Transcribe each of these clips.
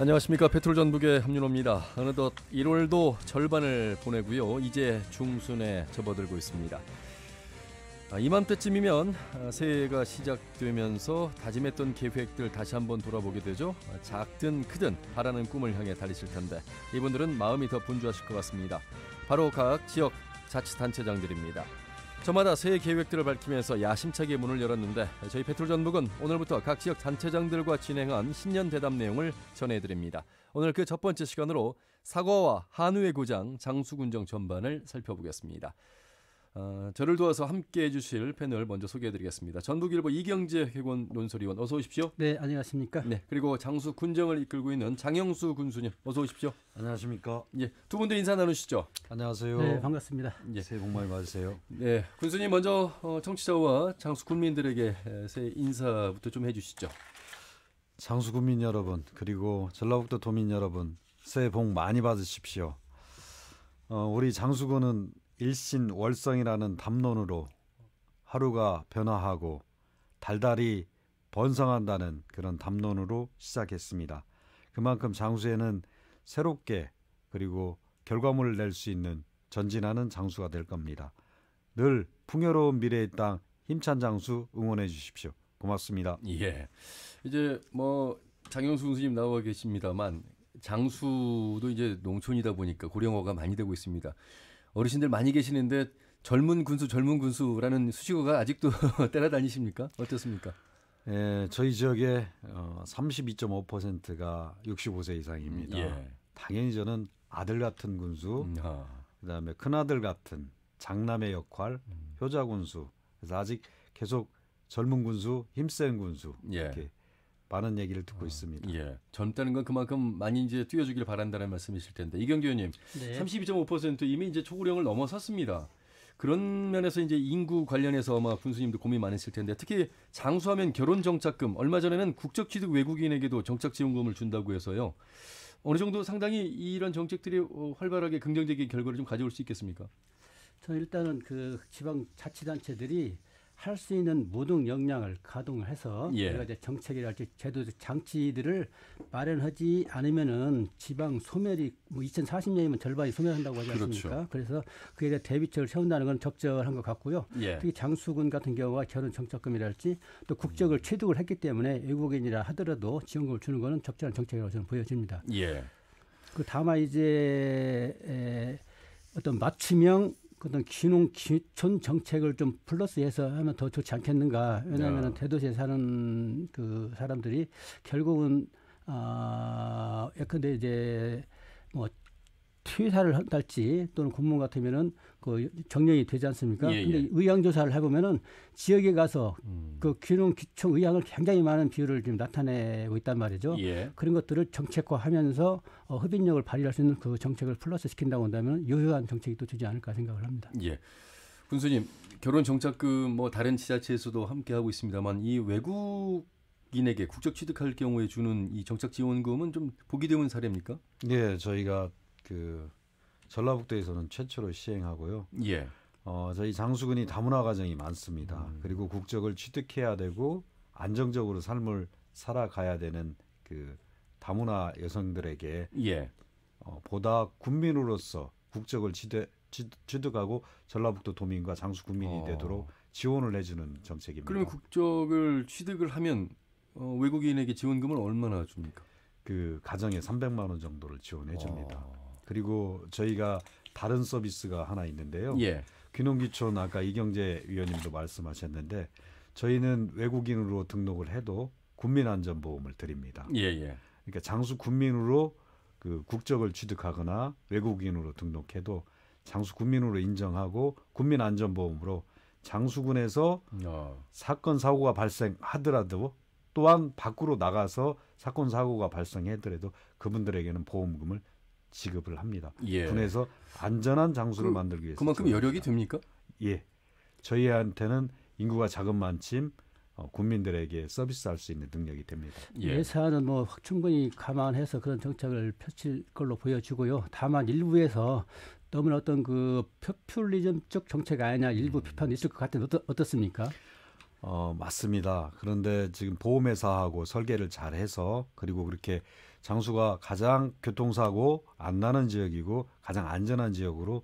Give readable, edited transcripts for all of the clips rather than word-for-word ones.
안녕하십니까. 페트롤전북의 함윤호입니다. 어느덧 1월도 절반을 보내고요. 이제 중순에 접어들고 있습니다. 이맘때쯤이면 새해가 시작되면서 다짐했던 계획들 다시 한번 돌아보게 되죠. 작든 크든 바라는 꿈을 향해 달리실 텐데 이분들은 마음이 더 분주하실 것 같습니다. 바로 각 지역 자치단체장들입니다. 저마다 새해 계획들을 밝히면서 야심차게 문을 열었는데 저희 페트롤전북은 오늘부터 각 지역 단체장들과 진행한 신년 대담 내용을 전해드립니다. 오늘 그 첫 번째 시간으로 사과와 한우의 고장 장수군정 전반을 살펴보겠습니다. 저를 도와서 함께해 주실 패널 먼저 소개해드리겠습니다. 전북일보 이경재 논설위원 어서 오십시오. 네, 안녕하십니까. 네, 그리고 장수 군정을 이끌고 있는 장영수 군수님 어서 오십시오. 안녕하십니까. 예, 두 분도 인사 나누시죠. 안녕하세요. 네, 반갑습니다. 예. 새해 복 많이 받으세요. 네, 군수님 먼저 청취자와 장수 군민들에게 새해 인사부터 좀 해주시죠. 장수 군민 여러분 그리고 전라북도 도민 여러분 새해 복 많이 받으십시오. 우리 장수군은 일신월성이라는 담론으로 하루가 변화하고 달달이 번성한다는 그런 담론으로 시작했습니다. 그만큼 장수에는 새롭게 그리고 결과물을 낼 수 있는 전진하는 장수가 될 겁니다. 늘 풍요로운 미래의 땅 힘찬 장수 응원해 주십시오. 고맙습니다. 예, 이제 장영수 군수님 나와 계십니다만 장수도 이제 농촌이다 보니까 고령화가 많이 되고 있습니다. 어르신들 많이 계시는데 젊은 군수라는 수식어가 아직도 따라다니십니까? 어떻습니까? 예, 저희 지역에 32.5%가 65세 이상입니다. 예. 당연히 저는 아들 같은 군수, 그다음에 큰아들 같은 장남의 역할, 효자 군수. 그래서 아직 계속 젊은 군수, 힘센 군수 이렇게 많은 얘기를 듣고 있습니다. 예, 젊다는 건 그만큼 많이 이제 뛰어주길 바란다는 말씀이실 텐데 이경규 의원님, 네. 32.5% 이미 이제 초고령을 넘어섰습니다. 그런 면에서 이제 인구 관련해서 아마 군수님도 고민 많으실 텐데 특히 장수하면 결혼 정착금, 얼마 전에는 국적 취득 외국인에게도 정착 지원금을 준다고 해서요. 어느 정도 상당히 이런 정책들이 활발하게 긍정적인 결과를 좀 가져올 수 있겠습니까? 저는 일단은 그 지방 자치단체들이 할 수 있는 모든 역량을 가동을 해서 우리가 이제 정책이랄지 제도적 장치들을 마련하지 않으면은 지방 소멸이 2040년이면 절반이 소멸한다고 하지 않습니까? 그렇죠. 그래서 그에 대해 대비책을 세운다는 건 적절한 것 같고요. 특히 장수군 같은 경우가 결혼 정착금이랄지 또 국적을 취득을 했기 때문에 외국인이라 하더라도 지원금을 주는 것은 적절한 정책이라고 저는 보여집니다. 그 다만 이제 어떤 맞춤형 어떤 기농 기촌 정책을 좀 플러스해서 하면 더 좋지 않겠는가. 왜냐하면 대도시에 사는 그 사람들이 결국은 예컨대 이제 퇴사를 할지 또는 공무원 같으면은 그 정년이 되지 않습니까? 근데 의향 조사를 해보면은 지역에 가서 그 귀농 기촌 의향을 굉장히 많은 비율을 지금 나타내고 있단 말이죠. 그런 것들을 정책화하면서 흡인력을 발휘할 수 있는 그 정책을 플러스 시킨다고 한다면 유효한 정책이 또 주지 않을까 생각을 합니다. 군수님, 결혼 정착금 다른 지자체에서도 함께 하고 있습니다만 이 외국인에게 국적 취득할 경우에 주는 이 정착 지원금은 좀 보기 드문 사례입니까? 예, 저희가 그 전라북도에서는 최초로 시행하고요. 저희 장수군이 다문화 가정이 많습니다. 그리고 국적을 취득해야 되고 안정적으로 삶을 살아가야 되는 그 다문화 여성들에게 보다 군민으로서 국적을 취득하고 전라북도 도민과 장수 군민이 되도록 지원을 해주는 정책입니다. 그러면 국적을 취득을 하면 외국인에게 지원금을 얼마나 줍니까? 그 가정에 300만 원 정도를 지원해 줍니다. 그리고 저희가 다른 서비스가 하나 있는데요. 귀농귀촌 아까 이경재 위원님도 말씀하셨는데 저희는 외국인으로 등록을 해도 국민안전보험을 드립니다. 그러니까 장수 군민으로 그 국적을 취득하거나 외국인으로 등록해도 장수 군민으로 인정하고 국민안전보험으로 장수군에서 사건 사고가 발생하더라도 또한 밖으로 나가서 사건 사고가 발생하더라도 그분들에게는 보험금을 지급을 합니다. 군에서 안전한 장수를 만들기 위해서. 그만큼 여력이 됩니까? 예, 저희한테는 인구가 작은 만큼 국민들에게 서비스할 수 있는 능력이 됩니다. 예산은 충분히 감안해서 그런 정책을 펼칠 걸로 보여지고요. 다만 일부에서 너무나 어떤 그 포퓰리즘적 정책 아니냐 일부 비판이 있을 것 같은데 어떻습니까? 맞습니다. 그런데 지금 보험회사하고 설계를 잘해서 그리고 그렇게 장수가 가장 교통사고 안 나는 지역이고 가장 안전한 지역으로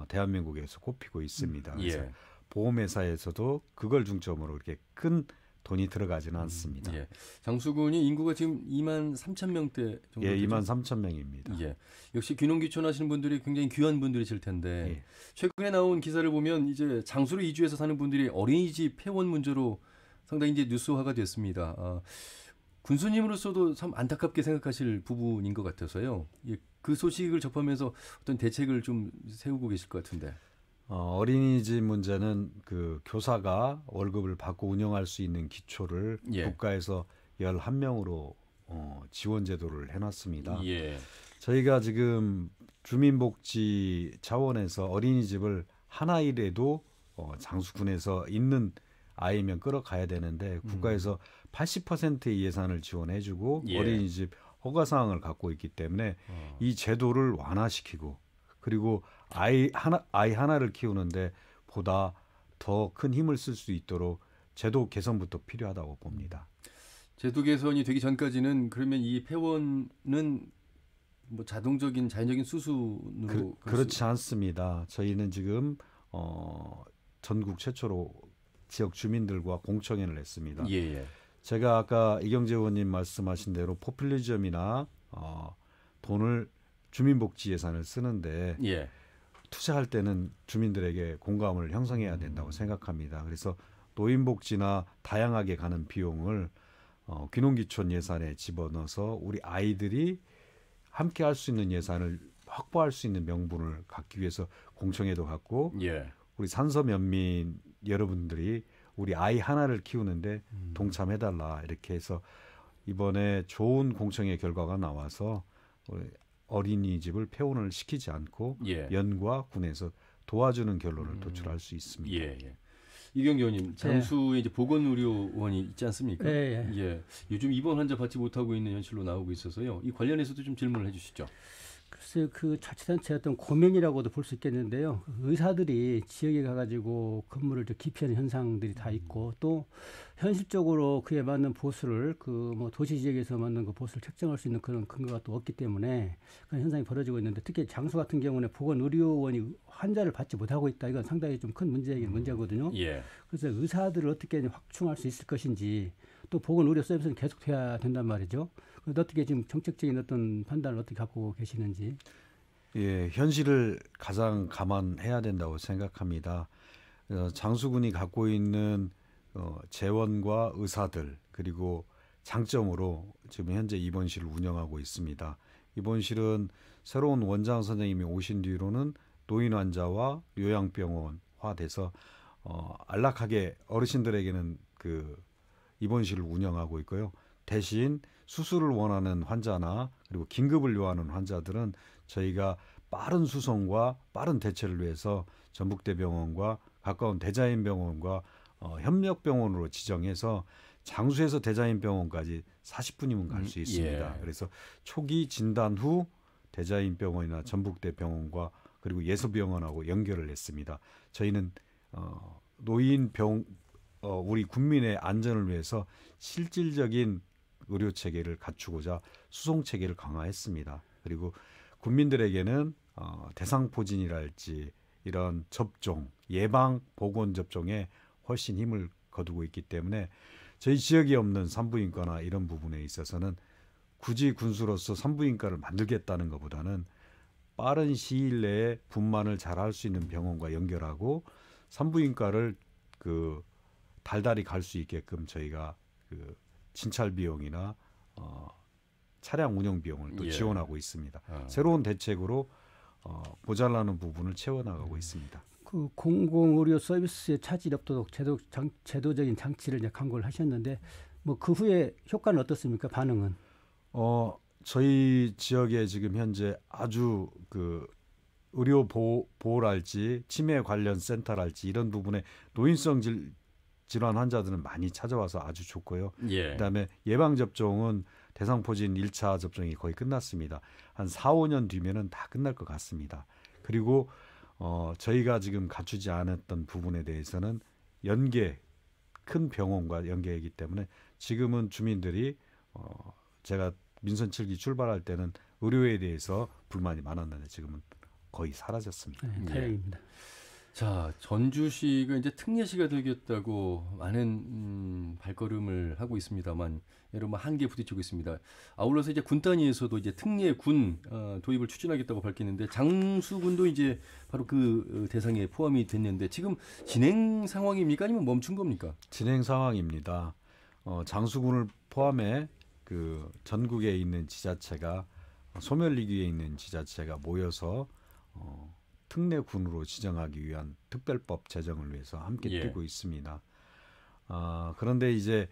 대한민국에서 꼽히고 있습니다. 그래서 예. 보험회사에서도 그걸 중점으로 이렇게 큰 돈이 들어가지는 않습니다. 예. 장수군이 인구가 지금 2만 3천 명대 정도 예, 되죠? 2만 3천 명입니다. 예. 역시 귀농귀촌 하시는 분들이 굉장히 귀한 분들이실 텐데 예. 최근에 나온 기사를 보면 이제 장수로 이주해서 사는 분들이 어린이집 폐원 문제로 상당히 이제 뉴스화가 됐습니다. 군수님으로서도 참 안타깝게 생각하실 부분인 것 같아서요. 예, 그 소식을 접하면서 어떤 대책을 좀 세우고 계실 것 같은데. 어린이집 문제는 그 교사가 월급을 받고 운영할 수 있는 기초를 예. 국가에서 11명으로 지원 제도를 해놨습니다. 예. 저희가 지금 주민복지 차원에서 어린이집을 하나이라도 장수군에서 있는 아이면 끌어가야 되는데 국가에서 80%의 예산을 지원해주고 예. 어린이집 허가 사항을 갖고 있기 때문에 이 제도를 완화시키고 그리고 아이 하나를 키우는데 보다 더 큰 힘을 쓸 수 있도록 제도 개선부터 필요하다고 봅니다. 제도 개선이 되기 전까지는 그러면 이 폐원은 뭐 자동적인 자연적인 수순으로 그렇지 않습니다. 저희는 지금 전국 최초로 지역 주민들과 공청회를 했습니다. 예. 제가 아까 이경재 의원님 말씀하신 대로 포퓰리즘이나 돈을 주민복지 예산을 쓰는데 예. 투자할 때는 주민들에게 공감을 형성해야 된다고 생각합니다. 그래서 노인복지나 다양하게 가는 비용을 귀농귀촌 예산에 집어넣어서 우리 아이들이 함께 할 수 있는 예산을 확보할 수 있는 명분을 갖기 위해서 공청회도 갖고 예. 우리 산서면민 여러분들이 우리 아이 하나를 키우는데 동참해달라 이렇게 해서 이번에 좋은 공청회 결과가 나와서 어린이집을 폐원을 시키지 않고 예. 연과 군에서 도와주는 결론을 도출할 수 있습니다. 예. 이경재 의원님, 장수에 이제 보건의료원이 있지 않습니까? 예. 요즘 입원 환자 받지 못하고 있는 현실로 나오고 있어서요. 이 관련해서도 좀 질문을 해주시죠. 글쎄요, 그 자치단체의 어떤 고명이라고도 볼 수 있겠는데요. 의사들이 지역에 가가지고 근무를 좀 기피하는 현상들이 다 있고 또 현실적으로 그에 맞는 보수를 그 뭐 도시 지역에서 맞는 그 보수를 책정할 수 있는 그런 근거가 또 없기 때문에 그런 현상이 벌어지고 있는데 특히 장수 같은 경우는 보건의료원이 환자를 받지 못하고 있다. 이건 상당히 좀 큰 문제거든요. 예. 그래서 의사들을 어떻게 확충할 수 있을 것인지 또 보건의료 서비스는 계속돼야 된단 말이죠. 어떻게 지금 정책적인 어떤 판단을 어떻게 갖고 계시는지? 예, 현실을 가장 감안해야 된다고 생각합니다. 장수군이 갖고 있는 재원과 의사들 그리고 장점으로 지금 현재 입원실을 운영하고 있습니다. 입원실은 새로운 원장 선생님이 오신 뒤로는 노인 환자와 요양병원화돼서 안락하게 어르신들에게는 그 입원실을 운영하고 있고요. 대신 수술을 원하는 환자나 그리고 긴급을 요하는 환자들은 저희가 빠른 수송과 빠른 대처를 위해서 전북대병원과 가까운 대자연병원과 협력병원으로 지정해서 장수에서 대자연병원까지 40분이면 갈 수 있습니다. 예. 그래서 초기 진단 후 대자연병원이나 전북대병원과 그리고 예수병원하고 연결을 했습니다. 저희는 우리 국민의 안전을 위해서 실질적인 의료 체계를 갖추고자 수송 체계를 강화했습니다. 그리고 국민들에게는 대상포진이랄지 이런 접종, 예방 보건 접종에 훨씬 힘을 거두고 있기 때문에 저희 지역에 없는 산부인과나 이런 부분에 있어서는 굳이 군수로서 산부인과를 만들겠다는 것보다는 빠른 시일 내에 분만을 잘할 수 있는 병원과 연결하고 산부인과를 그 달달이 갈 수 있게끔 저희가 그 진찰 비용이나 차량 운영 비용을 또 지원하고 있습니다. 새로운 대책으로 모자라는 부분을 채워나가고 있습니다. 그 공공의료 서비스에 차질이 없도록 제도적인 장치를 이제 강구를 하셨는데 뭐 그 후에 효과는 어떻습니까? 반응은? 저희 지역에 지금 현재 아주 그 의료 보호랄지 치매 관련 센터랄지 이런 부분에 노인성 질환 환자들은 많이 찾아와서 아주 좋고요. 예. 그다음에 예방 접종은 대상포진 1차 접종이 거의 끝났습니다. 한 4, 5년 뒤면은 다 끝날 것 같습니다. 그리고 저희가 지금 갖추지 않았던 부분에 대해서는 큰 병원과 연계이기 때문에 지금은 주민들이 제가 민선 7기 출발할 때는 의료에 대해서 불만이 많았는데 지금은 거의 사라졌습니다. 네, 다행입니다. 자, 전주시가 이제 특례시가 되겠다고 많은 발걸음을 하고 있습니다만 여러 한계에 부딪히고 있습니다. 아울러서 이제 군 단위에서도 이제 특례군 도입을 추진하겠다고 밝혔는데 장수군도 이제 바로 그 대상에 포함이 됐는데 지금 진행 상황입니까? 아니면 멈춘 겁니까? 진행 상황입니다. 장수군을 포함해 그 전국에 있는 지자체가 소멸리기에 있는 지자체가 모여서 특례군으로 지정하기 위한 특별법 제정을 위해서 함께 뛰고 있습니다. 그런데 이제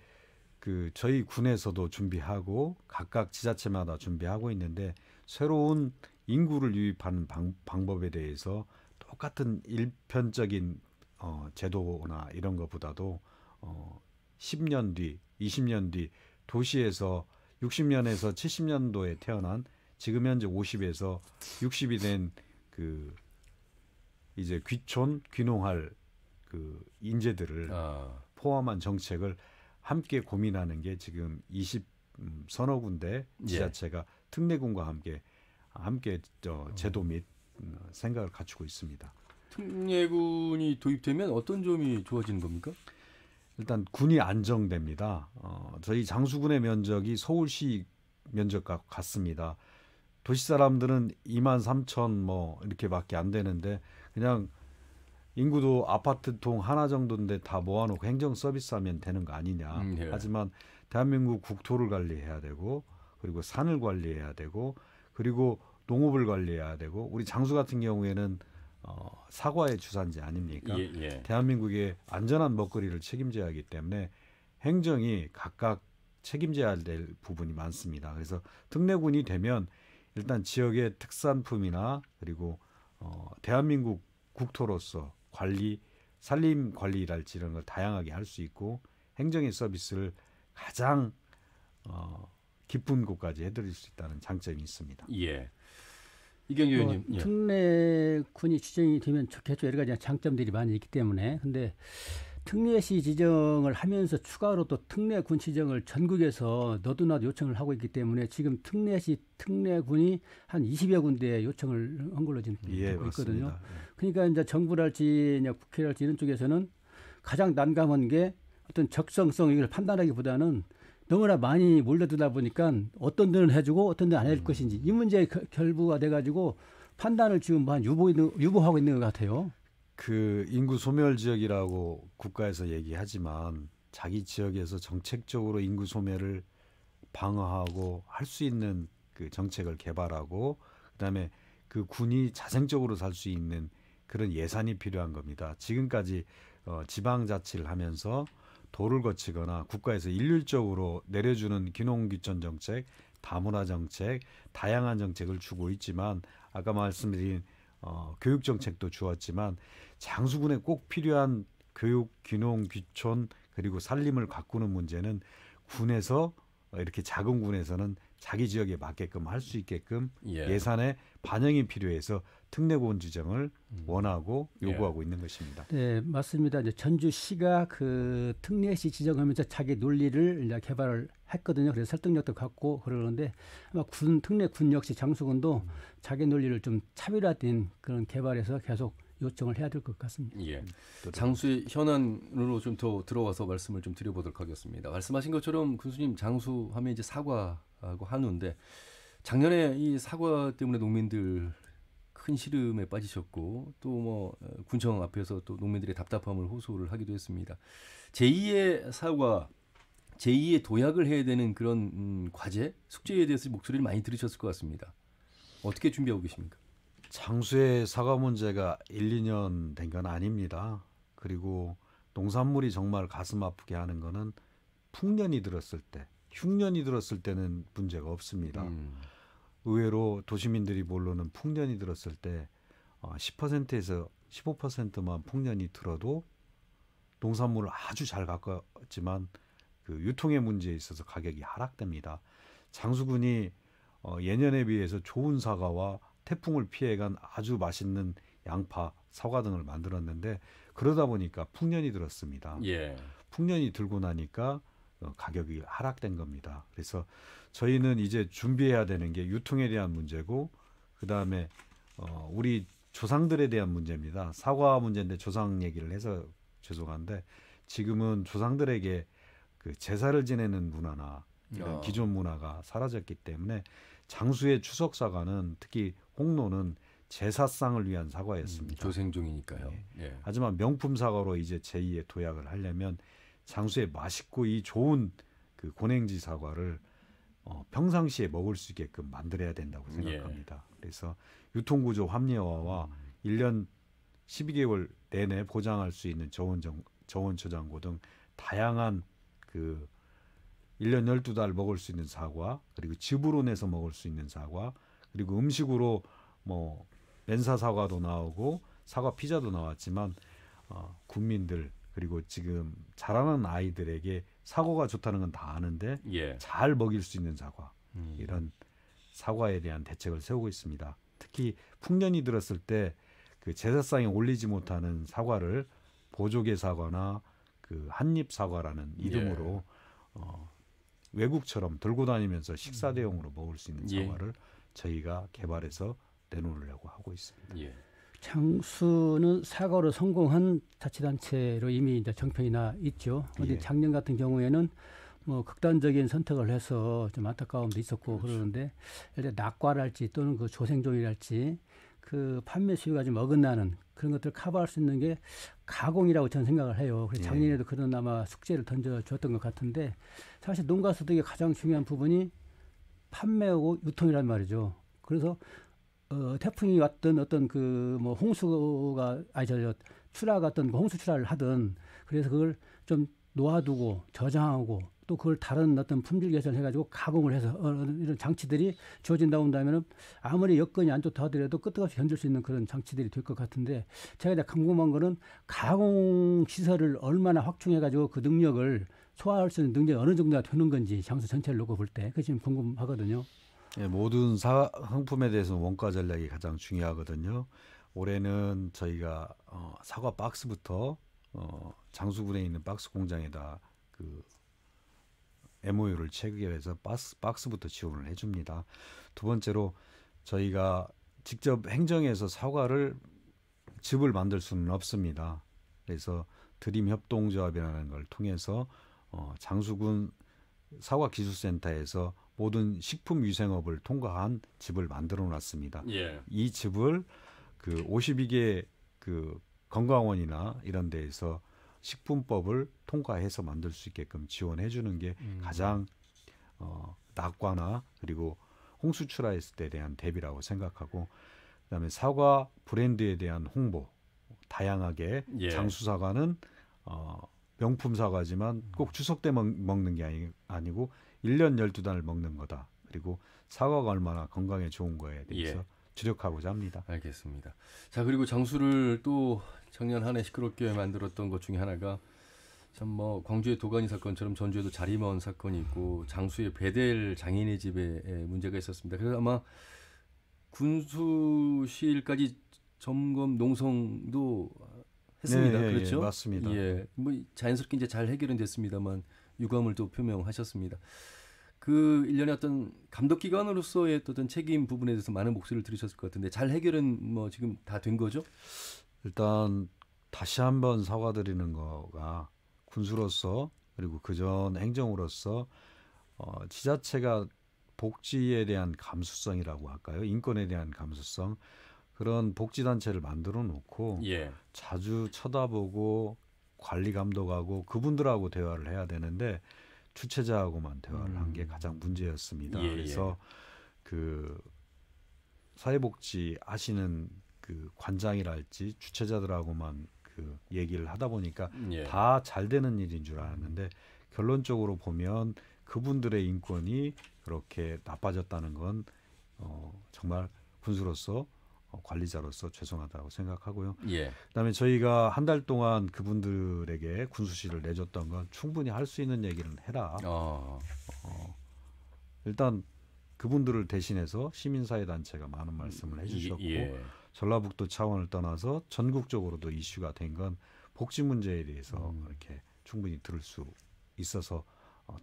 그 저희 군에서도 준비하고 각각 지자체마다 준비하고 있는데 새로운 인구를 유입하는 방법에 대해서 똑같은 일편적인 제도나 이런 것보다도 10년 뒤, 20년 뒤 도시에서 60년에서 70년도에 태어난 지금 현재 50에서 60이 된 그 이제 귀촌, 귀농할 그 인재들을 포함한 정책을 함께 고민하는 게 지금 20서너 군데 지자체가 특례군과 함께 제도 및 생각을 갖추고 있습니다. 특례군이 도입되면 어떤 점이 좋아지는 겁니까? 일단 군이 안정됩니다. 저희 장수군의 면적이 서울시 면적과 같습니다. 도시 사람들은 2만 3천 뭐 이렇게밖에 안 되는데 그냥 인구도 아파트통 하나 정도인데 다 모아놓고 행정 서비스하면 되는 거 아니냐. 하지만 대한민국 국토를 관리해야 되고 그리고 산을 관리해야 되고 그리고 농업을 관리해야 되고 우리 장수 같은 경우에는 사과의 주산지 아닙니까? 대한민국의 안전한 먹거리를 책임져야 하기 때문에 행정이 각각 책임져야 될 부분이 많습니다. 그래서 특례군이 되면 일단 지역의 특산품이나 그리고 대한민국 국토로서 관리, 산림 관리랄지 이런 걸 다양하게 할 수 있고 행정의 서비스를 가장 깊은 곳까지 해드릴 수 있다는 장점이 있습니다. 예. 이경규 의원님. 특례군이 지정이 되면 좋겠죠. 여러 가지 장점들이 많이 있기 때문에. 근데 특례시 지정을 하면서 추가로 또 특례군 지정을 전국에서 너도나도 요청을 하고 있기 때문에 지금 특례시 특례군이 한 20여 군데 요청을 한 걸로 지금 듣고 있거든요. 그러니까 이제 정부랄지 국회랄지 이런 쪽에서는 가장 난감한 게 어떤 적성성 이걸 판단하기보다는 너무나 많이 몰려들다 보니까 어떤 데는 해주고 어떤 데는 안 해줄 것인지 이 문제의 결부가 돼가지고 판단을 지금 유보하고 있는 것 같아요. 그 인구 소멸 지역이라고 국가에서 얘기하지만 자기 지역에서 정책적으로 인구 소멸을 방어하고 할 수 있는 그 정책을 개발하고 그다음에 그 군이 자생적으로 살 수 있는 그런 예산이 필요한 겁니다. 지금까지 지방자치를 하면서 도를 거치거나 국가에서 일률적으로 내려주는 귀농귀촌 정책, 다문화 정책, 다양한 정책을 주고 있지만 아까 말씀드린 교육 정책도 주었지만 장수군에 꼭 필요한 교육, 귀농, 귀촌 그리고 살림을 가꾸는 문제는 군에서 이렇게 작은 군에서는 자기 지역에 맞게끔 할 수 있게끔 예산에 반영이 필요해서 특례군 지정을 원하고 요구하고 있는 것입니다. 네, 맞습니다. 이제 전주시가 그 특례시 지정하면서 자기 논리를 이제 개발을 했거든요. 그래서 설득력도 갖고 그러는데 아마 특례군 역시 장수군도 자기 논리를 좀 차별화된 그런 개발에서 계속 요청을 해야 될 것 같습니다. 예. 장수의 현안으로 좀 더 들어와서 말씀을 좀 드려보도록 하겠습니다. 말씀하신 것처럼 군수님 장수하면 이제 사과하고 한우인데 작년에 이 사과 때문에 농민들 큰 시름에 빠지셨고 또 뭐 군청 앞에서 또 농민들의 답답함을 호소를 하기도 했습니다. 제2의 사과, 제2의 도약을 해야 되는 그런 과제, 숙제에 대해서 목소리를 많이 들으셨을 것 같습니다. 어떻게 준비하고 계십니까? 장수의 사과 문제가 1, 2년 된 건 아닙니다. 그리고 농산물이 정말 가슴 아프게 하는 거는 풍년이 들었을 때, 흉년이 들었을 때는 문제가 없습니다. 의외로 도시민들이 모르는 풍년이 들었을 때 10%에서 15%만 풍년이 들어도 농산물을 아주 잘 가꿨지만 그 유통의 문제에 있어서 가격이 하락됩니다. 장수군이 예년에 비해서 좋은 사과와 태풍을 피해간 아주 맛있는 양파, 사과 등을 만들었는데 그러다 보니까 풍년이 들었습니다. 풍년이 들고 나니까 가격이 하락된 겁니다. 그래서 저희는 이제 준비해야 되는 게 유통에 대한 문제고 그다음에 우리 조상들에 대한 문제입니다. 사과 문제인데 조상 얘기를 해서 죄송한데 지금은 조상들에게 그 제사를 지내는 문화나 이런 기존 문화가 사라졌기 때문에 장수의 추석 사과는 특히 홍로는 제사상을 위한 사과였습니다. 조생종이니까요. 네. 예. 하지만 명품 사과로 이제 제2의 도약을 하려면 장수의 맛있고 이 좋은 그 고냉지 사과를 평상시에 먹을 수 있게끔 만들어야 된다고 생각합니다. 그래서 유통구조 합리화와 1년 12개월 내내 보장할 수 있는 저온 저장고 등 다양한 그 1년 12달 먹을 수 있는 사과, 그리고 즙으로 내서 먹을 수 있는 사과, 그리고 음식으로 뭐 맨사 사과도 나오고 사과 피자도 나왔지만 국민들 그리고 지금 자라는 아이들에게 사과가 좋다는 건 다 아는데 잘 먹일 수 있는 사과, 이런 사과에 대한 대책을 세우고 있습니다. 특히 풍년이 들었을 때 그 제사상에 올리지 못하는 사과를 보조개 사과나 그 한입 사과라는 이름으로 외국처럼 들고 다니면서 식사 대용으로 먹을 수 있는 사과를 저희가 개발해서 내놓으려고 하고 있습니다. 장수는 사과로 성공한 자치단체로 이미 이제 정평이 나 있죠. 그런데 작년 같은 경우에는 뭐 극단적인 선택을 해서 좀 안타까움도 있었고 그러는데 예를 들어 낙과랄지 또는 그 조생종이랄지 그 판매 수요가 좀 어긋나는 그런 것들을 커버할 수 있는 게 가공이라고 저는 생각을 해요. 그래서 작년에도 그런 아마 숙제를 던져줬던 것 같은데 사실 농가 소득의 가장 중요한 부분이 판매하고 유통이란 말이죠. 그래서 태풍이 왔던 어떤 그 뭐 홍수가 출하 같은 홍수 출하를 하든 그래서 그걸 좀 놓아두고 저장하고 또 그걸 다른 어떤 품질 개선해가지고 가공을 해서 이런 장치들이 주어진다고 한다면은 아무리 여건이 안 좋다 하더라도 끄떡없이 견딜 수 있는 그런 장치들이 될 것 같은데 제가 이제 궁금한 거는 가공 시설을 얼마나 확충해가지고 그 능력을 소화할 수 있는 능력이 어느 정도가 되는 건지 장수 전체를 놓고 볼 때 그게 지금 궁금하거든요. 모든 상품에 대해서는 원가 전략이 가장 중요하거든요. 올해는 저희가 사과 박스부터 장수군에 있는 박스 공장에다 그 MOU를 체결해서 박스부터 지원을 해줍니다. 두 번째로 저희가 직접 행정해서 사과를 즙을 만들 수는 없습니다. 그래서 드림협동조합이라는 걸 통해서 장수군 사과기술센터에서 모든 식품위생업을 통과한 즙을 만들어 놨습니다. 이 즙을 그 52개 그 건강원이나 이런 데에서 식품법을 통과해서 만들 수 있게끔 지원해 주는 게 가장 낙과나 그리고 홍수 출하했을 때에 대한 대비라고 생각하고 그다음에 사과 브랜드에 대한 홍보 다양하게 장수 사과는 명품 사과지만 꼭 추석 때 먹는 게 아니고 1년 12달을 먹는 거다. 그리고 사과가 얼마나 건강에 좋은 거에 대해서 주력하고자 합니다. 알겠습니다. 자, 그리고 장수를 또 작년 한 해 시끄럽게 만들었던 것 중에 하나가 참 뭐 광주의 도가니 사건처럼 전주에도 자리마원 사건이 있고 장수의 베델 장인의 집에 문제가 있었습니다. 그래서 아마 군수실까지 점검 농성도 했습니다. 그렇죠? 맞습니다. 뭐 자연스럽게 이제 잘 해결은 됐습니다만 유감을 또 표명하셨습니다. 그 일련의 어떤 감독 기관으로서의 어떤 책임 부분에 대해서 많은 목소리를 들으셨을 것 같은데 잘 해결은 뭐 지금 다 된 거죠? 일단 다시 한번 사과드리는 거가 군수로서 그리고 그전 행정으로서 지자체가 복지에 대한 감수성이라고 할까요? 인권에 대한 감수성 그런 복지단체를 만들어 놓고 자주 쳐다보고 관리 감독하고 그분들하고 대화를 해야 되는데 주최자하고만 대화를 한 게 가장 문제였습니다. 그래서 그 사회복지 하시는 그 관장이랄지 주최자들하고만 그 얘기를 하다 보니까 다 잘 되는 일인 줄 알았는데 결론적으로 보면 그분들의 인권이 그렇게 나빠졌다는 건 정말 군수로서 관리자로서 죄송하다고 생각하고요. 그다음에 저희가 한 달 동안 그분들에게 군수실을 내줬던 건 충분히 할 수 있는 얘기를 해라. 일단 그분들을 대신해서 시민사회단체가 많은 말씀을 해주셨고 전라북도 차원을 떠나서 전국적으로도 이슈가 된 건 복지 문제에 대해서 이렇게 충분히 들을 수 있어서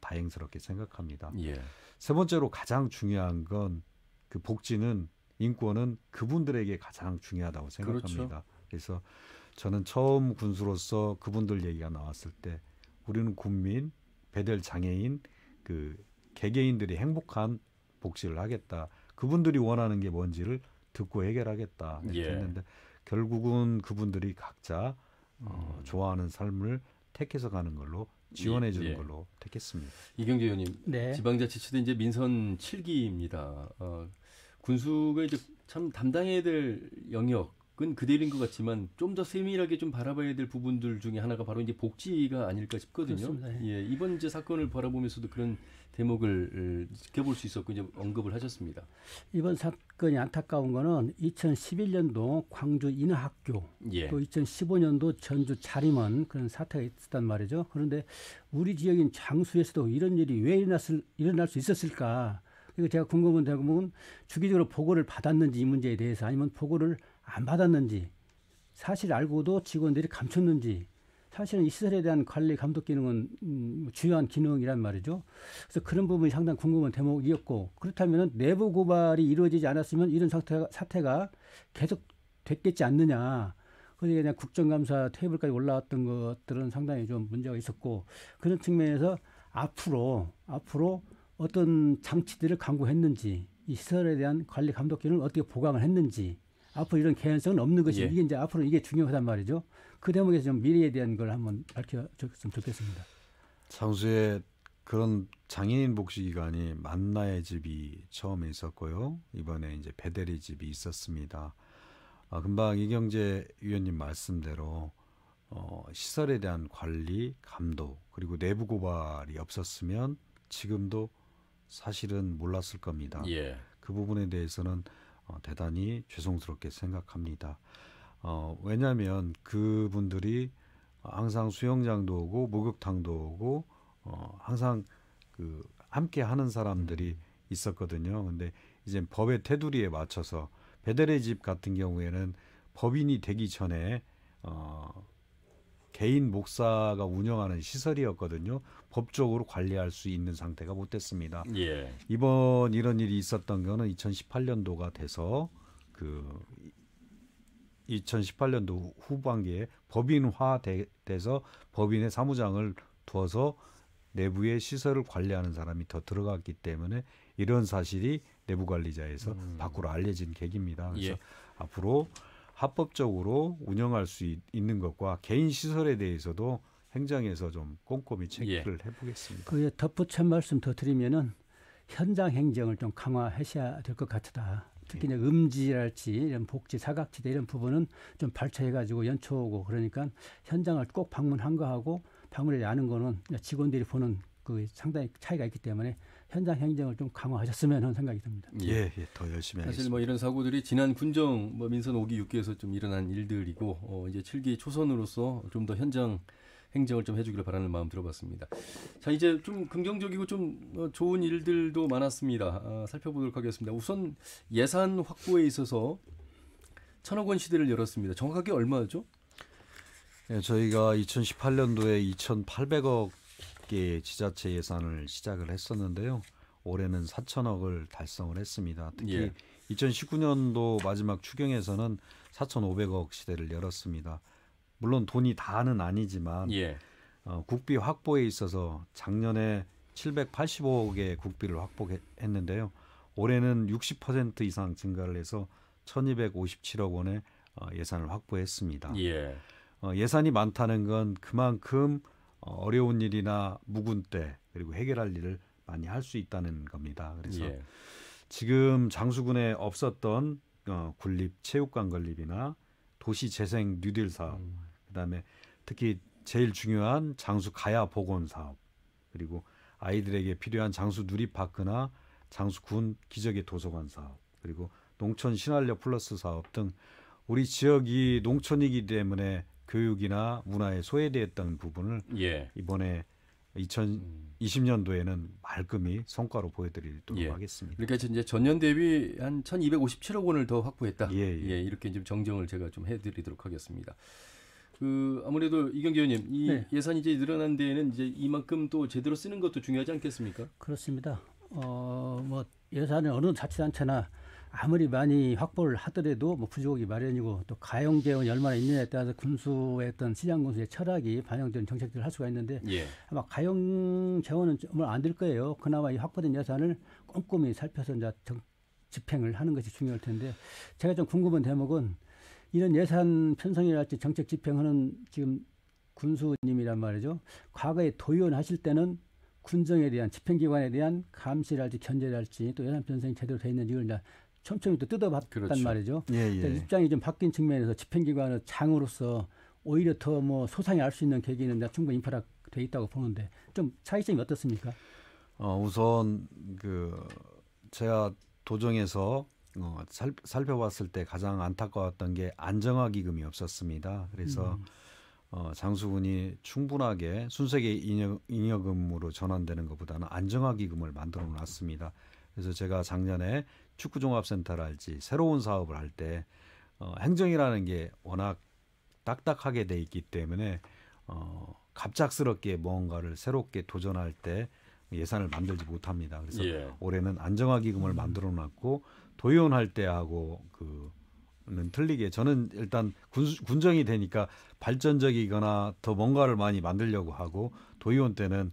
다행스럽게 생각합니다. 예. 세 번째로 가장 중요한 건 그 복지는 인권은 그분들에게 가장 중요하다고 생각합니다. 그렇죠. 그래서 저는 처음 군수로서 그분들 얘기가 나왔을 때 우리는 국민, 배들 장애인, 그 개개인들이 행복한 복지를 하겠다. 그분들이 원하는 게 뭔지를 듣고 해결하겠다 이렇게 했는데 결국은 그분들이 각자 좋아하는 삶을 택해서 가는 걸로 지원해 주는 걸로 택했습니다. 이경재 의원님, 네. 지방자치처도 이제 민선 7기입니다. 군수가 이제 참 담당해야 될 영역은 그대로인 것 같지만 좀 더 세밀하게 좀 바라봐야 될 부분들 중에 하나가 바로 이제 복지가 아닐까 싶거든요. 그렇습니다. 예, 이번 이제 사건을 바라보면서도 그런 대목을 지켜볼 수 있었고 이제 언급을 하셨습니다. 이번 사건이 안타까운 거는 2011년도 광주 인하학교 예. 또 2015년도 전주 자림원 그런 사태가 있었단 말이죠. 그런데 우리 지역인 장수에서도 이런 일이 왜 일어날 수 있었을까? 그리고 제가 궁금한 대목은 주기적으로 보고를 받았는지 이 문제에 대해서 아니면 보고를 안 받았는지 사실 알고도 직원들이 감췄는지 사실은 이 시설에 대한 관리 감독 기능은 주요한 기능이란 말이죠. 그래서 그런 부분이 상당히 궁금한 대목이었고 그렇다면 내부 고발이 이루어지지 않았으면 이런 사태가 계속 됐겠지 않느냐. 그러니까 그냥 국정감사 테이블까지 올라왔던 것들은 상당히 좀 문제가 있었고 그런 측면에서 앞으로 어떤 장치들을 강구했는지 이 시설에 대한 관리 감독 기능을 어떻게 보강을 했는지 앞으로 이런 개연성은 없는 것이 이게 이제 앞으로 이게 중요하단 말이죠. 그 대목에서 좀 미래에 대한 걸 한번 밝혀줬으면 좋겠습니다. 장수에 그런 장애인 복지 기관이 만나의 집이 처음에 있었고요. 이번에 이제 배대리 집이 있었습니다. 금방 이경재 위원님 말씀대로 시설에 대한 관리, 감독 그리고 내부 고발이 없었으면 지금도 사실은 몰랐을 겁니다. 예. 그 부분에 대해서는 대단히 죄송스럽게 생각합니다. 왜냐하면 그분들이 항상 수영장도 오고 목욕탕도 오고 항상 그 함께 하는 사람들이 있었거든요. 근데 이제 법의 테두리에 맞춰서 배대리 집 같은 경우에는 법인이 되기 전에 개인 목사가 운영하는 시설이었거든요. 법적으로 관리할 수 있는 상태가 못 됐습니다. 예. 이번 이런 일이 있었던 거는 2018년도가 돼서 2018년도 후반기에 법인화돼서 법인의 사무장을 두어서 내부의 시설을 관리하는 사람이 더 들어갔기 때문에 이런 사실이 내부 관리자에서 밖으로 알려진 계기입니다. 그래서 앞으로 합법적으로 운영할 수 있는 것과 개인 시설에 대해서도 행정에서 좀 꼼꼼히 체크를 해보겠습니다. 그 덧붙여 말씀 더 드리면은 현장 행정을 좀 강화하셔야 될 것 같다. 특히 이제 음지랄지 이런 복지 사각지대 이런 부분은 좀 발췌해가지고 연초오고 그러니까 현장을 꼭 방문한 거하고 방문하지 않은 거는 직원들이 보는 그 상당히 차이가 있기 때문에 현장 행정을 좀 강화하셨으면 하는 생각이 듭니다. 예, 더 열심히 하겠습니다. 사실 뭐 이런 사고들이 지난 군정 민선 5기 6기에서 좀 일어난 일들이고 이제 7기 초선으로서 좀 더 현장 행정을 좀 해주기를 바라는 마음 들어봤습니다. 자, 이제 좀 긍정적이고 좀 좋은 일들도 많았습니다. 살펴보도록 하겠습니다. 우선 예산 확보에 있어서 1,000억 원 시대를 열었습니다. 정확하게 얼마죠? 네, 저희가 2018년도에 2,800억 개의 지자체 예산을 시작을 했었는데요. 올해는 4,000억을 달성을 했습니다. 특히 2019년도 마지막 추경에서는 4,500억 시대를 열었습니다. 물론 돈이 다는 아니지만 국비 확보에 있어서 작년에 785억의 국비를 확보했는데요. 올해는 60% 이상 증가를 해서 1,257억 원의 예산을 확보했습니다. 예산이 많다는 건 그만큼 어려운 일이나 묵은 때 그리고 해결할 일을 많이 할 수 있다는 겁니다. 그래서 지금 장수군에 없었던 군립체육관 건립이나 도시재생 뉴딜 사업, 그다음에 특히 제일 중요한 장수 가야 복원 사업, 그리고 아이들에게 필요한 장수 누리파크나 장수군 기적의 도서관 사업, 그리고 농촌 신활력 플러스 사업 등 우리 지역이 농촌이기 때문에 교육이나 문화에 소외되었던 부분을 이번에 2020년도에는 말끔히 성과로 보여드리도록 하겠습니다. 그러니까 이제 전년 대비 한 1,257억 원을 더 확보했다. 예, 이렇게 좀 정정을 제가 좀 해드리도록 하겠습니다. 아무래도 이경규 의원님 이 네. 예산이 이제 늘어난 데에는 이제 이만큼 또 제대로 쓰는 것도 중요하지 않겠습니까? 그렇습니다. 뭐 예산을 어느 자치단체나 아무리 많이 확보를 하더라도 뭐 부족이 마련이고 또 가용 재원이 얼마나 있느냐에 따라서 군수의 어떤 시장 군수의 철학이 반영되는 정책들을 할 수가 있는데 아마 가용 재원은 정말 안 될 거예요. 그나마 이 확보된 예산을 꼼꼼히 살펴서 이제 집행을 하는 것이 중요할 텐데 제가 좀 궁금한 대목은 이런 예산 편성이랄지 정책 집행하는 지금 군수님이란 말이죠. 과거에 도의원 하실 때는 군정에 대한 집행기관에 대한 감시랄지 견제랄지 또 예산 편성이 제대로 돼 있는지 이걸 이제 촘촘히 또 뜯어봤단 그렇죠. 말이죠. 예. 입장이 좀 바뀐 측면에서 집행기관의 장으로서 오히려 더 뭐 소상히 알 수 있는 계기는 충분히 인프라돼 있다고 보는데 좀 차이점이 어떻습니까? 우선 제가 도정에서 살펴봤을 때 가장 안타까웠던 게 안정화 기금이 없었습니다. 그래서 장수군이 충분하게 순세계 잉여금으로 전환되는 것보다는 안정화 기금을 만들어 놨습니다. 그래서 제가 작년에 축구종합센터랄지 새로운 사업을 할 때 행정이라는 게 워낙 딱딱하게 돼 있기 때문에 갑작스럽게 뭔가를 새롭게 도전할 때 예산을 만들지 못합니다. 그래서 올해는 안정화 기금을 만들어 놨고 도의원 할 때하고 는 틀리게 저는 일단 군정이 되니까 발전적이거나 더 뭔가를 많이 만들려고 하고 도의원 때는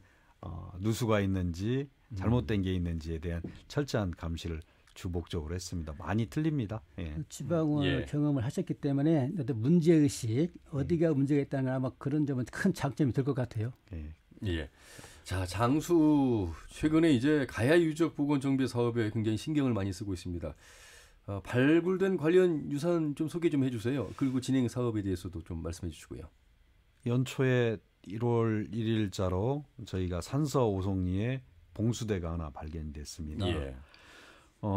누수가 있는지 잘못된 게 있는지에 대한 철저한 감시를 주목적으로 했습니다. 많이 틀립니다. 예. 지방을 경험을 하셨기 때문에 문제의식 어디가 문제가 있다는 아마 그런 점은 큰 장점이 될 것 같아요. 예. 자, 장수 최근에 이제 가야 유적 복원 정비 사업에 굉장히 신경을 많이 쓰고 있습니다. 발굴된 관련 유산 좀 소개 좀 해주세요. 그리고 진행 사업에 대해서도 좀 말씀해 주시고요. 연초에 1월 1일자로 저희가 산서 오송리에 봉수대가 하나 발견됐습니다.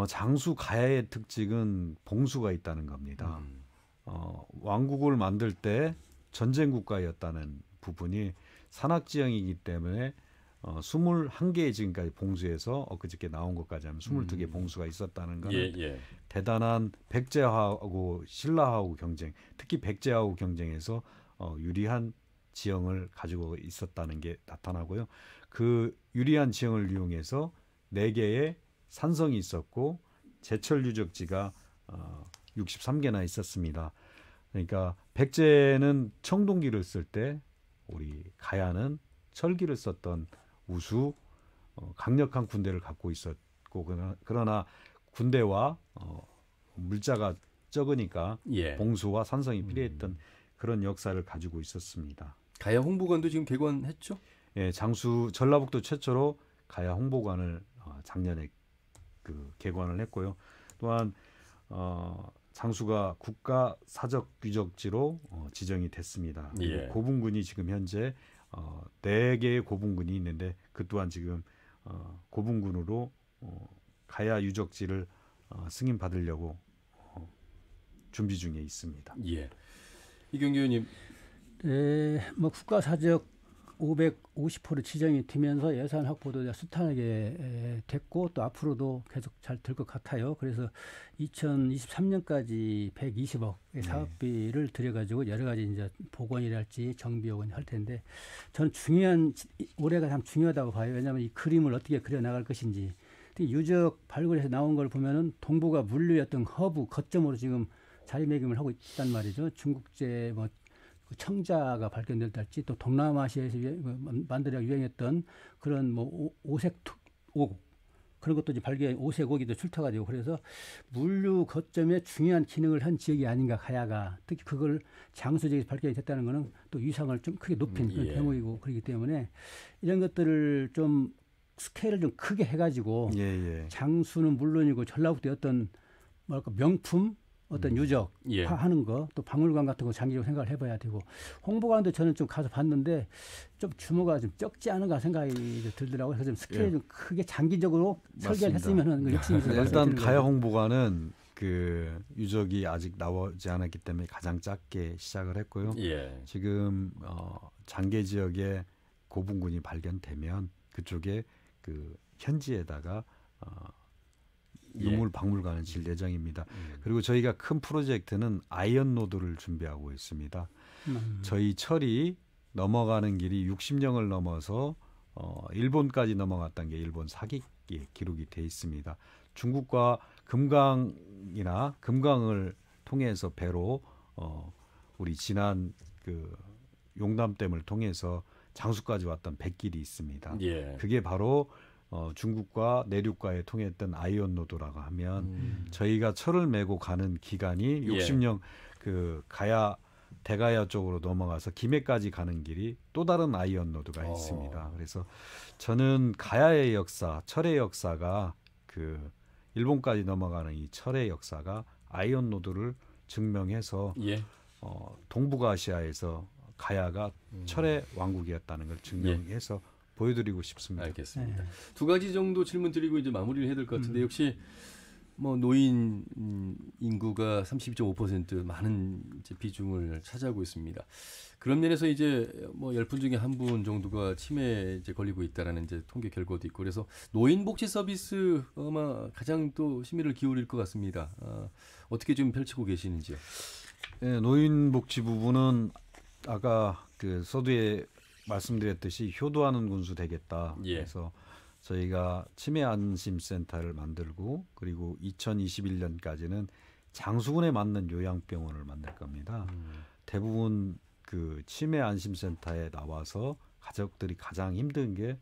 장수 가야의 특징은 봉수가 있다는 겁니다. 왕국을 만들 때 전쟁 국가였다는 부분이 산악지형이기 때문에 21개의 지금까지 봉수에서 엊그저께 나온 것까지 하면 22개 봉수가 있었다는 것은 대단한 백제하고 신라하고 경쟁, 특히 백제하고 경쟁에서 유리한 지형을 가지고 있었다는 게 나타나고요. 그 유리한 지형을 이용해서 4개의 산성이 있었고 제철 유적지가 63개나 있었습니다. 그러니까 백제는 청동기를 쓸 때 우리 가야는 철기를 썼던 우수 강력한 군대를 갖고 있었고 그러나 군대와 물자가 적으니까 봉수와 산성이 필요했던 그런 역사를 가지고 있었습니다. 가야 홍보관도 지금 개관했죠? 예, 장수 전라북도 최초로 가야 홍보관을 작년에 개관을 했고요. 또한 장수가 국가 사적 유적지로 지정이 됐습니다. 고분군이 지금 현재 4개의 고분군이 있는데 그 또한 지금 고분군으로 가야 유적지를 승인 받으려고 준비 중에 있습니다. 이경규 의원님, 뭐 국가 사적 550% 지정이 되면서 예산 확보도 수탄하게 됐고 또 앞으로도 계속 잘 될 것 같아요. 그래서 2023년까지 120억의 사업비를 들여가지고 여러 가지 이제 복원이랄지 정비복원 할 텐데 저는 올해가 참 중요하다고 봐요. 왜냐하면 이 그림을 어떻게 그려 나갈 것인지. 유적 발굴에서 나온 걸 보면은 동북아 물류였던 허브 거점으로 지금 자리매김을 하고 있단 말이죠. 중국제 뭐 청자가 발견될지 또 동남아시아에서 만들어 유행했던 그런 뭐 오색옥 그런 것도 이제 오색옥이 출토가 되고 그래서 물류 거점에 중요한 기능을 한 지역이 아닌가 가야가 특히 그걸 장수지역에서 발견이 됐다는 것은 또 위상을 좀 크게 높인 그런 대목이고 그렇기 때문에 이런 것들을 좀 스케일을 좀 크게 해가지고 장수는 물론이고 전라북도의 어떤 뭐랄까 명품 어떤 유적 하는 거 또 박물관 같은 거 장기적으로 생각을 해봐야 되고 홍보관도 저는 좀 가서 봤는데 좀 규모가 좀 적지 않은가 생각이 들더라고요. 그래서 좀 스케일 좀 크게 장기적으로 설계를 했으면은 욕심이 있어서 일단 가야 홍보관은 그 유적이 아직 나오지 않았기 때문에 가장 작게 시작을 했고요. 지금 장계 지역에 고분군이 발견되면 그쪽에 그 현지에다가 유물 박물관을 질 예정입니다. 그리고 저희가 큰 프로젝트는 아이언 로드를 준비하고 있습니다. 저희 철이 넘어가는 길이 60령을 넘어서 일본까지 넘어갔다는 게 일본 사기에 기록이 돼 있습니다. 중국과 금강을 통해서 배로 우리 지난 그 용담댐을 통해서 장수까지 왔던 백길이 있습니다. 예. 그게 바로 중국과 내륙과에 통했던 아이언로드라고 하면 저희가 철을 메고 가는 기간이 60년 그 대가야 쪽으로 넘어가서 김해까지 가는 길이 또 다른 아이언로드가 있습니다. 그래서 저는 가야의 역사, 철의 역사가 그 일본까지 넘어가는 이 철의 역사가 아이언로드를 증명해서 동북아시아에서 가야가 철의 왕국이었다는 걸 증명해서 보여드리고 싶습니다. 알겠습니다. 두 가지 정도 질문 드리고 이제 마무리를 해야 될 것 같은데 역시 뭐 노인 인구가 32.5% 많은 이제 비중을 차지하고 있습니다. 그런 면에서 이제 뭐 10분 중에 1분 정도가 치매에 이제 걸리고 있다라는 이제 통계 결과도 있고 그래서 노인 복지 서비스 아마 가장 또 심의를 기울일 것 같습니다. 어떻게 좀 펼치고 계시는지요? 네, 노인 복지 부분은 아까 그 서두에 말씀드렸듯이 효도하는 군수 되겠다. 그래서 저희가 치매 안심센터를 만들고 그리고 2021년까지는 장수군에 맞는 요양병원을 만들 겁니다. 대부분 그 치매 안심센터에 나와서 가족들이 가장 힘든 게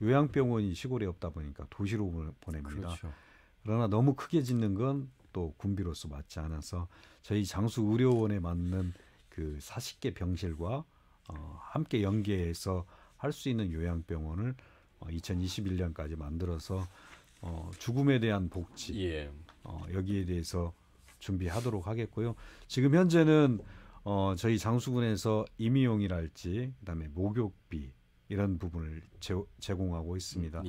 요양병원이 시골에 없다 보니까 도시로 보냅니다. 그렇죠. 그러나 너무 크게 짓는 건 또 군비로서 맞지 않아서 저희 장수 의료원에 맞는 그 40개 병실과 함께 연계해서 할 수 있는 요양병원을 2021년까지 만들어서 죽음에 대한 복지 여기에 대해서 준비하도록 하겠고요. 지금 현재는 저희 장수군에서 임의용이랄지 그다음에 목욕비 이런 부분을 제공하고 있습니다.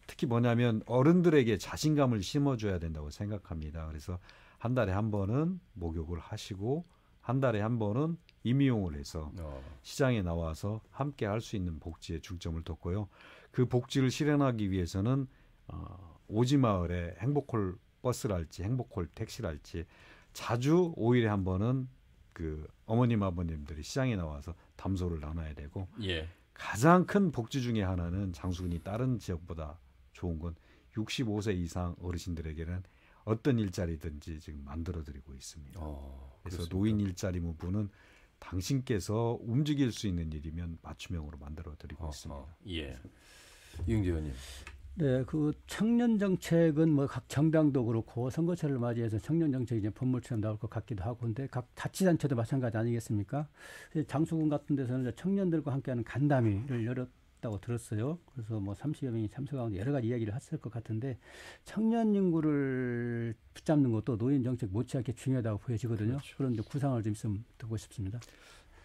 특히 뭐냐면 어른들에게 자신감을 심어줘야 된다고 생각합니다. 그래서 한 달에 한 번은 목욕을 하시고 한 달에 한 번은 임의용을 해서 시장에 나와서 함께 할 수 있는 복지에 중점을 뒀고요. 그 복지를 실현하기 위해서는 오지마을에 행복홀 버스랄지 행복홀 택시랄지 자주 5일에 한 번은 그 어머님 아버님들이 시장에 나와서 담소를 나눠야 되고 가장 큰 복지 중에 하나는 장수군이 다른 지역보다 좋은 건 65세 이상 어르신들에게는 어떤 일자리든지 지금 만들어드리고 있습니다. 그래서 노인 일자리 부분은 당신께서 움직일 수 있는 일이면 맞춤형으로 만들어드리고 있습니다. 이용재 의원님. 네, 그 청년 정책은 뭐 각 정당도 그렇고 선거철을 맞이해서 청년 정책이 이제 법률처럼 나올 것 같기도 하고, 근데 각 자치단체도 마찬가지 아니겠습니까? 장수군 같은 데서는 청년들과 함께하는 간담회를 열었다고 들었어요. 그래서 뭐 30여 명이 참석하고 여러 가지 이야기를 했을 것 같은데 청년 인구를 붙잡는 것도 노인 정책 못지않게 중요하다고 보여지거든요. 그렇죠. 그런데 구상을 좀 있으면 듣고 싶습니다.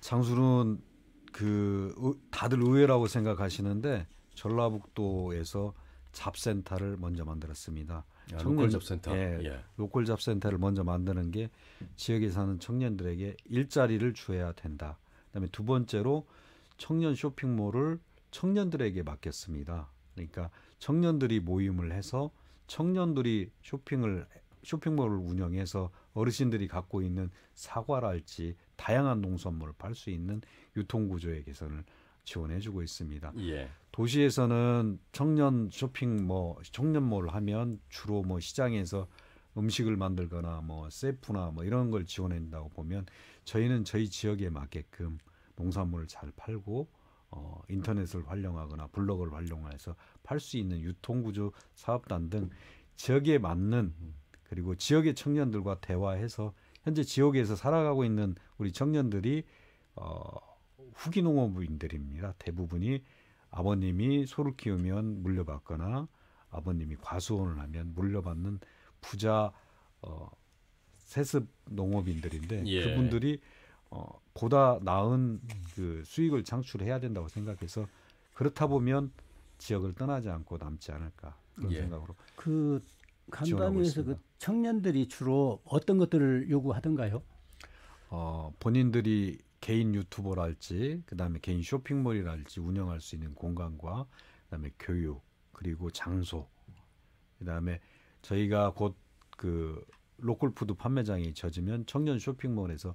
장수는 다들 의외라고 생각하시는데 전라북도에서 잡센터를 먼저 만들었습니다. 로컬 잡센터. 로컬 잡센터를 먼저 만드는 게 지역에 사는 청년들에게 일자리를 주어야 된다. 그다음에 두 번째로 청년 쇼핑몰을 청년들에게 맡겼습니다. 그러니까 청년들이 모임을 해서 청년들이 쇼핑몰을 운영해서 어르신들이 갖고 있는 사과랄지 다양한 농산물을 팔 수 있는 유통구조의 개선을 지원해주고 있습니다. 도시에서는 청년 청년몰 하면 주로 뭐 시장에서 음식을 만들거나 뭐 셀프나 뭐 이런 걸 지원한다고 보면 저희는 저희 지역에 맞게끔 농산물을 잘 팔고 인터넷을 활용하거나 블로그를 활용해서 팔 수 있는 유통구조 사업단 등 지역에 맞는 그리고 지역의 청년들과 대화해서 현재 지역에서 살아가고 있는 우리 청년들이 후기 농업인들입니다. 대부분이 아버님이 소를 키우면 물려받거나 아버님이 과수원을 하면 물려받는 부자 세습 농업인들인데 그분들이 보다 나은 그 수익을 창출해야 된다고 생각해서 그렇다 보면 지역을 떠나지 않고 남지 않을까 그런 생각으로 그 간담회에서 그 청년들이 주로 어떤 것들을 요구하던가요? 본인들이 개인 유튜버랄지 그다음에 개인 쇼핑몰이랄지 운영할 수 있는 공간과 그다음에 교육 그리고 장소 그다음에 저희가 곧 그 로컬 푸드 판매장이 젖으면 청년 쇼핑몰에서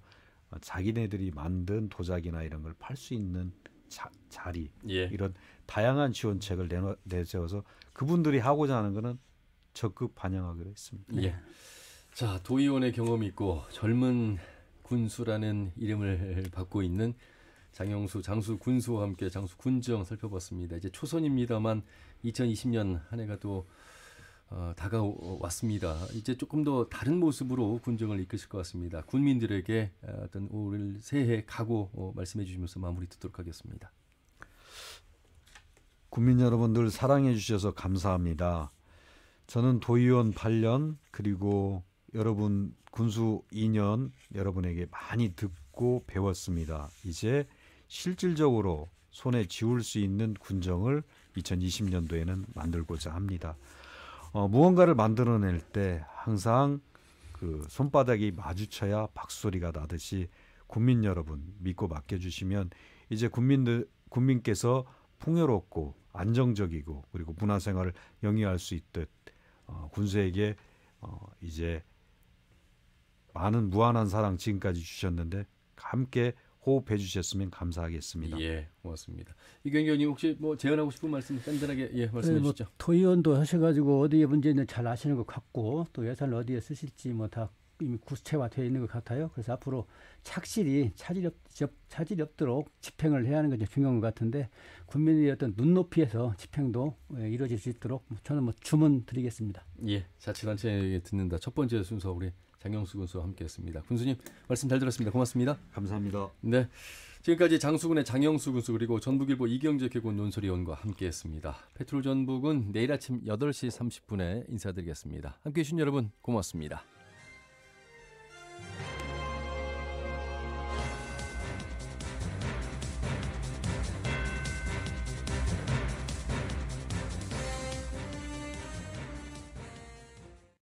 자기네들이 만든 도자기나 이런 걸 팔 수 있는 자리 예. 이런 다양한 지원책을 내세워서 그분들이 하고자 하는 거는 적극 반영하기로 했습니다. 예. 자, 도의원의 경험이 있고 젊은 군수라는 이름을 받고 있는 장영수 장수 군수와 함께 장수 군정 살펴봤습니다. 이제 초선입니다만 2020년 한 해가 또 다가왔습니다. 이제 조금 더 다른 모습으로 군정을 이끄실 것 같습니다. 군민들에게 어떤 올 새해 각오 말씀해 주시면서 마무리 듣도록 하겠습니다. 국민 여러분들 사랑해 주셔서 감사합니다. 저는 도의원 8년 그리고 여러분 군수 2년 여러분에게 많이 듣고 배웠습니다. 이제 실질적으로 손에 쥐울 수 있는 군정을 2020년도에는 만들고자 합니다. 무언가를 만들어낼 때 항상 그 손바닥이 마주쳐야 박수소리가 나듯이 국민 여러분 믿고 맡겨주시면 이제 국민께서 풍요롭고 안정적이고 그리고 문화생활을 영위할 수 있듯 군수에게 이제 많은 무한한 사랑 지금까지 주셨는데 함께 호흡해 주셨으면 감사하겠습니다. 예, 고맙습니다. 이경규 의원님 혹시 뭐 제안하고 싶은 말씀 간단하게 말씀해 주시죠. 도의원도 하셔가지고 어디에 문제 있는지 잘 아시는 것 같고 또 예산을 어디에 쓰실지 뭐 다 이미 구체화되어 있는 것 같아요. 그래서 앞으로 착실히 차질이 없도록 집행을 해야 하는 게 중요한 것 같은데 국민의 어떤 눈높이에서 집행도 이루어질 수 있도록 저는 뭐 주문 드리겠습니다. 예, 자치단체에게 듣는다. 첫 번째 순서 우리 장영수 군수와 함께했습니다. 군수님 말씀 잘 들었습니다. 고맙습니다. 감사합니다. 네, 지금까지 장수군의 장영수 군수 그리고 전북일보 이경재 개군 논설위원과 함께했습니다. 페트롤 전북은 내일 아침 8시 30분에 인사드리겠습니다. 함께해 주신 여러분 고맙습니다.